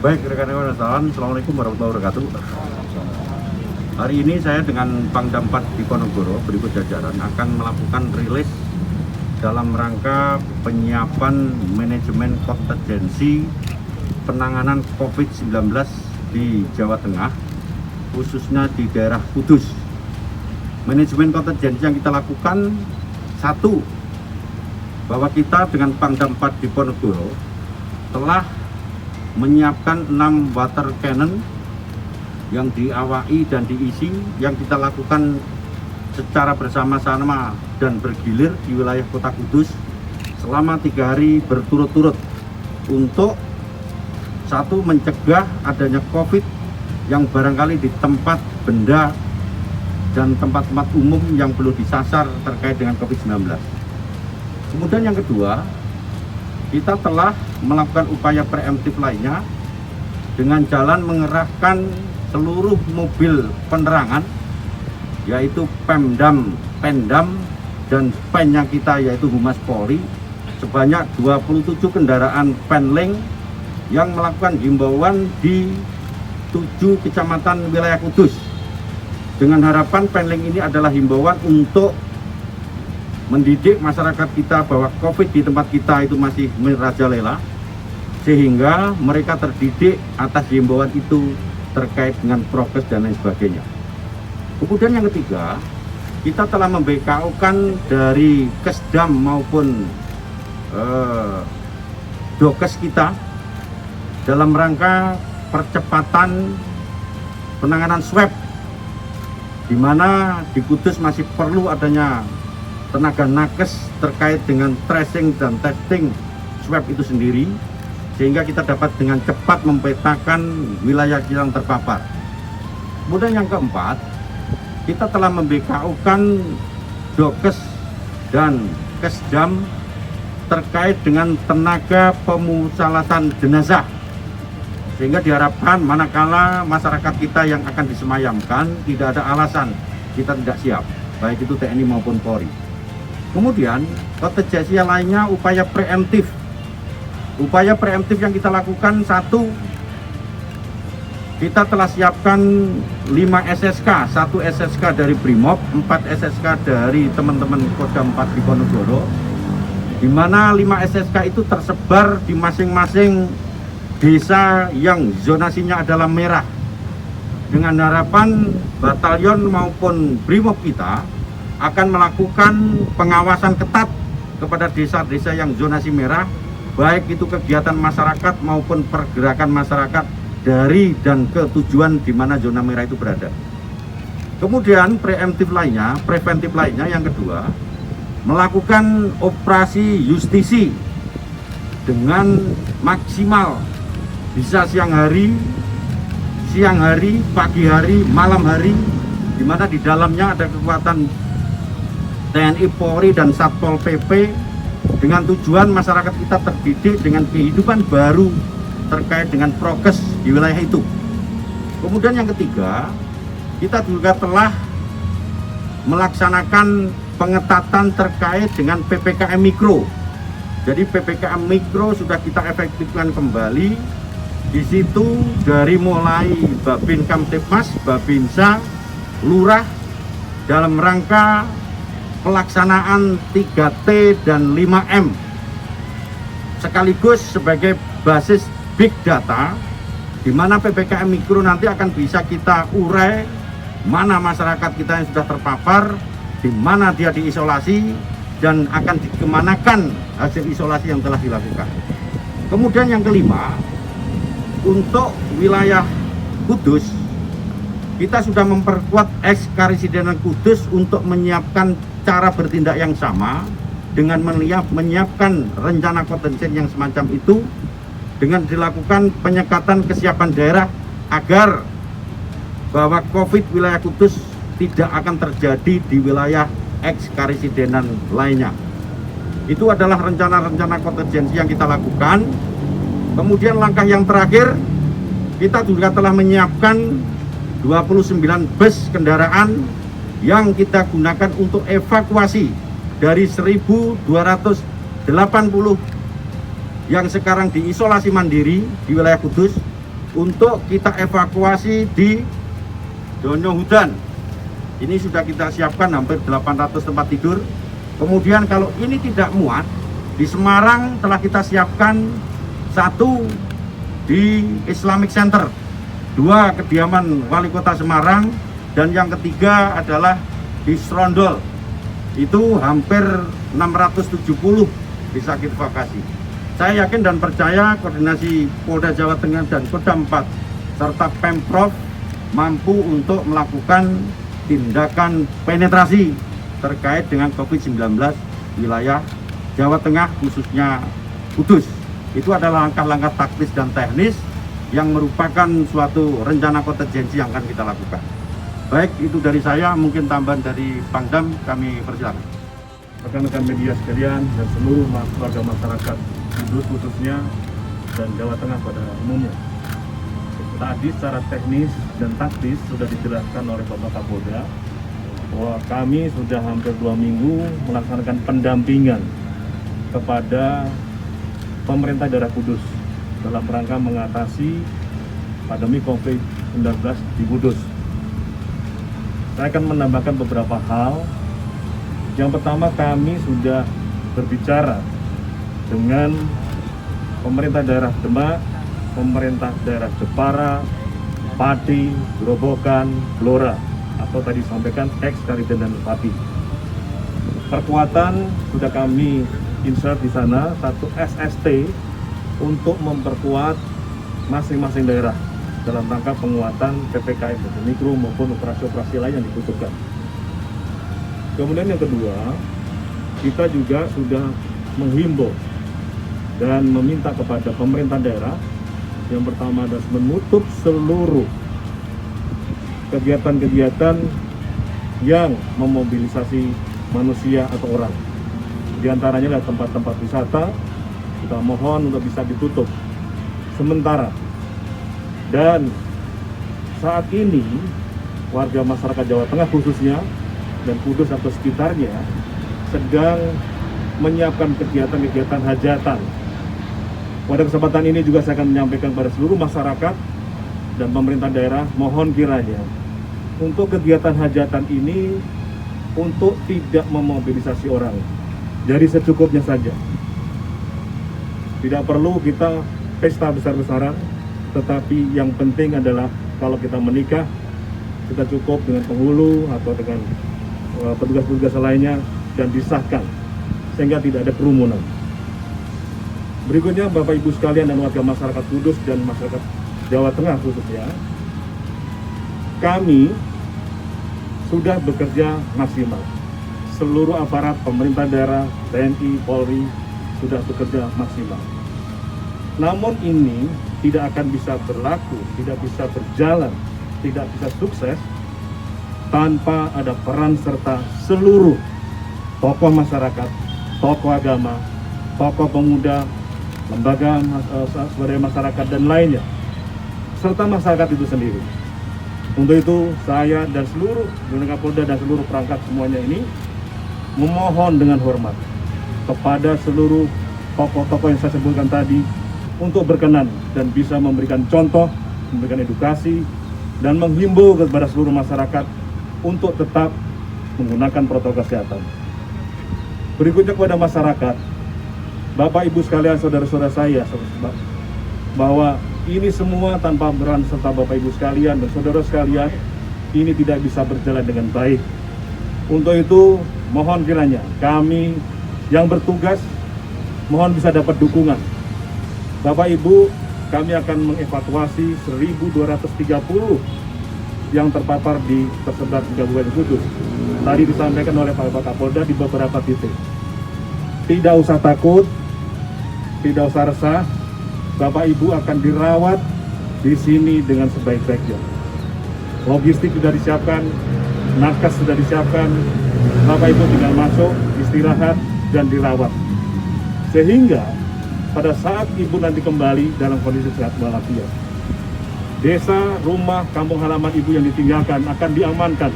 Baik, rekan-rekan wartawan, Assalamualaikum warahmatullahi wabarakatuh. Hari ini saya dengan Pangdam 4 Diponegoro berikut jajaran akan melakukan rilis dalam rangka penyiapan manajemen kontingensi penanganan COVID-19 di Jawa Tengah, khususnya di daerah Kudus. Manajemen kontingensi yang kita lakukan, satu, bahwa kita dengan Pangdam 4 Diponegoro telah menyiapkan 6 water cannon yang diawaki dan diisi, yang kita lakukan secara bersama-sama dan bergilir di wilayah Kota Kudus selama 3 hari berturut-turut untuk satu, mencegah adanya COVID yang barangkali di tempat benda dan tempat-tempat umum yang perlu disasar terkait dengan COVID-19. Kemudian yang kedua, kita telah melakukan upaya preemptif lainnya dengan jalan mengerahkan seluruh mobil penerangan, yaitu Pemdam, Pendam, dan pennya kita yaitu Humas Polri, sebanyak 27 kendaraan Penling yang melakukan himbauan di 7 kecamatan wilayah Kudus. Dengan harapan Penling ini adalah himbauan untuk mendidik masyarakat kita bahwa COVID di tempat kita itu masih merajalela, sehingga mereka terdidik atas himbauan itu terkait dengan prokes dan lain sebagainya. Kemudian yang ketiga, kita telah membekaukan dari Kesdam maupun Dokes kita dalam rangka percepatan penanganan swab, di mana di Kudus masih perlu adanya tenaga nakes terkait dengan tracing dan testing swab itu sendiri, sehingga kita dapat dengan cepat mempetakan wilayah yang terpapar. Kemudian yang keempat, kita telah membekaukan Dokes dan Kesdam terkait dengan tenaga pemusalasan jenazah, sehingga diharapkan manakala masyarakat kita yang akan disemayamkan tidak ada alasan kita tidak siap, baik itu TNI maupun Polri. Kemudian kontingensi lainnya, upaya preemptif. Upaya preemptif yang kita lakukan, satu, kita telah siapkan 5 SSK, 1 SSK dari Brimob, 4 SSK dari teman-teman Kodam 4 Diponegoro, di mana 5 SSK itu tersebar di masing-masing desa yang zonasinya adalah merah, dengan harapan batalion maupun Brimob kita akan melakukan pengawasan ketat kepada desa-desa yang zonasi merah, baik itu kegiatan masyarakat maupun pergerakan masyarakat dari dan ke tujuan di mana zona merah itu berada. Kemudian preventif lainnya yang kedua, melakukan operasi justisi dengan maksimal, bisa siang hari, pagi hari, malam hari, di mana di dalamnya ada kekuatan TNI, Polri, dan Satpol PP, dengan tujuan masyarakat kita terdidik dengan kehidupan baru terkait dengan prokes di wilayah itu. Kemudian yang ketiga, kita juga telah melaksanakan pengetatan terkait dengan PPKM Mikro. Jadi PPKM Mikro sudah kita efektifkan kembali. Di situ dari mulai Babin Kamtipmas, Babinsa, Lurah, dalam rangka pelaksanaan 3T dan 5M, sekaligus sebagai basis big data, di mana PPKM Mikro nanti akan bisa kita urai mana masyarakat kita yang sudah terpapar, di mana dia diisolasi, dan akan dikemanakan hasil isolasi yang telah dilakukan. Kemudian yang kelima, untuk wilayah Kudus, kita sudah memperkuat Ekskarisidenan Kudus untuk menyiapkan cara bertindak yang sama, dengan menyiapkan rencana kontingensi yang semacam itu, dengan dilakukan penyekatan kesiapan daerah agar bahwa COVID wilayah Kudus tidak akan terjadi di wilayah Ekskarisidenan lainnya. Itu adalah rencana-rencana kontingensi yang kita lakukan. Kemudian langkah yang terakhir, kita juga telah menyiapkan 29 bus kendaraan yang kita gunakan untuk evakuasi dari 1.280 yang sekarang diisolasi mandiri di wilayah Kudus, untuk kita evakuasi di Donya Hudan. Ini sudah kita siapkan hampir 800 tempat tidur. Kemudian kalau ini tidak muat, di Semarang telah kita siapkan 1 di Islamic Center, 2 kediaman Wali Kota Semarang, dan yang ketiga adalah di Serondol. Itu hampir 670 bisa kita evakuasi. Saya yakin dan percaya koordinasi Polda Jawa Tengah dan Kodam 4 serta Pemprov mampu untuk melakukan tindakan penetrasi terkait dengan COVID-19 wilayah Jawa Tengah, khususnya Kudus. Itu adalah langkah-langkah taktis dan teknis yang merupakan suatu rencana kontingensi yang akan kita lakukan. Baik, itu dari saya, mungkin tambahan dari Pangdam, kami persilakan. Rekan-rekan media sekalian dan seluruh warga masyarakat Kudus khususnya dan Jawa Tengah pada umumnya. Tadi secara teknis dan taktis sudah dijelaskan oleh Bapak Kapolda bahwa kami sudah hampir 2 minggu melaksanakan pendampingan kepada pemerintah daerah Kudus dalam rangka mengatasi pandemi COVID-19 di Kudus. Saya akan menambahkan beberapa hal. Yang pertama, kami sudah berbicara dengan pemerintah daerah Demak, pemerintah daerah Jepara, Pati, Grobogan, Blora, atau tadi sampaikan X, Kariden, dan Pati. Perkuatan sudah kami insert di sana, 1 SST untuk memperkuat masing-masing daerah dalam rangka penguatan PPKM mikro maupun operasi-operasi lain yang dibutuhkan. Kemudian yang kedua, kita juga sudah menghimbau dan meminta kepada pemerintah daerah yang pertama adalah menutup seluruh kegiatan-kegiatan yang memobilisasi manusia atau orang. Di antaranya adalah tempat-tempat wisata, kita mohon untuk bisa ditutup sementara. Dan saat ini warga masyarakat Jawa Tengah khususnya dan Kudus atau sekitarnya sedang menyiapkan kegiatan-kegiatan hajatan. Pada kesempatan ini juga saya akan menyampaikan pada seluruh masyarakat dan pemerintah daerah, mohon kiranya untuk kegiatan hajatan ini untuk tidak memobilisasi orang, jadi secukupnya saja. Tidak perlu kita pesta besar-besaran, tetapi yang penting adalah kalau kita menikah, kita cukup dengan penghulu atau dengan petugas-petugas lainnya dan disahkan sehingga tidak ada kerumunan. Berikutnya, Bapak Ibu sekalian dan warga masyarakat Kudus dan masyarakat Jawa Tengah khususnya, kami sudah bekerja maksimal. Seluruh aparat pemerintah daerah, TNI, Polri sudah bekerja maksimal. Namun ini tidak akan bisa berlaku, tidak bisa berjalan, tidak bisa sukses tanpa ada peran serta seluruh tokoh masyarakat, tokoh agama, tokoh pemuda, lembaga swadaya masyarakat dan lainnya, serta masyarakat itu sendiri. Untuk itu saya dan seluruh jajaran Kapolda dan seluruh perangkat semuanya ini memohon dengan hormat kepada seluruh tokoh-tokoh yang saya sebutkan tadi untuk berkenan dan bisa memberikan contoh, memberikan edukasi dan menghimbau kepada seluruh masyarakat untuk tetap menggunakan protokol kesehatan. Berikutnya kepada masyarakat, Bapak Ibu sekalian, saudara-saudara saya, bahwa ini semua tanpa peran serta Bapak Ibu sekalian dan saudara sekalian, ini tidak bisa berjalan dengan baik. Untuk itu, mohon kiranya kami yang bertugas, mohon bisa dapat dukungan. Bapak Ibu, kami akan mengevakuasi 1.230 yang terpapar di tersebar di Kabupaten Kudus. Tadi disampaikan oleh Pak Kapolda di beberapa titik. Tidak usah takut, tidak usah resah. Bapak Ibu akan dirawat di sini dengan sebaik-baiknya. Logistik sudah disiapkan, nakes sudah disiapkan. Bapak Ibu tinggal masuk, istirahat dan dirawat. Sehingga pada saat Ibu nanti kembali dalam kondisi sehat walafiat, desa, rumah, kampung halaman Ibu yang ditinggalkan akan diamankan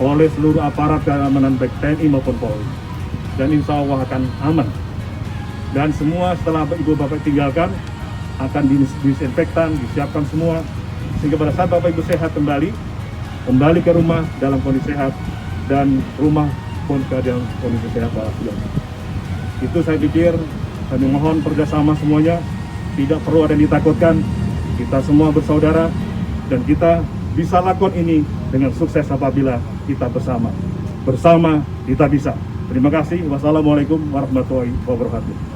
oleh seluruh aparat keamanan baik TNI maupun Polri. Dan insya Allah akan aman. Dan semua setelah Ibu Bapak tinggalkan, akan disinfektan, disiapkan semua, sehingga pada saat Bapak Ibu sehat kembali ke rumah dalam kondisi sehat, dan rumah pun dalam kondisi sehat walafiat. Itu saya pikir, kami mohon kerjasama semuanya, tidak perlu ada yang ditakutkan, kita semua bersaudara, dan kita bisa lakukan ini dengan sukses apabila kita bersama. Bersama kita bisa. Terima kasih. Wassalamualaikum warahmatullahi wabarakatuh.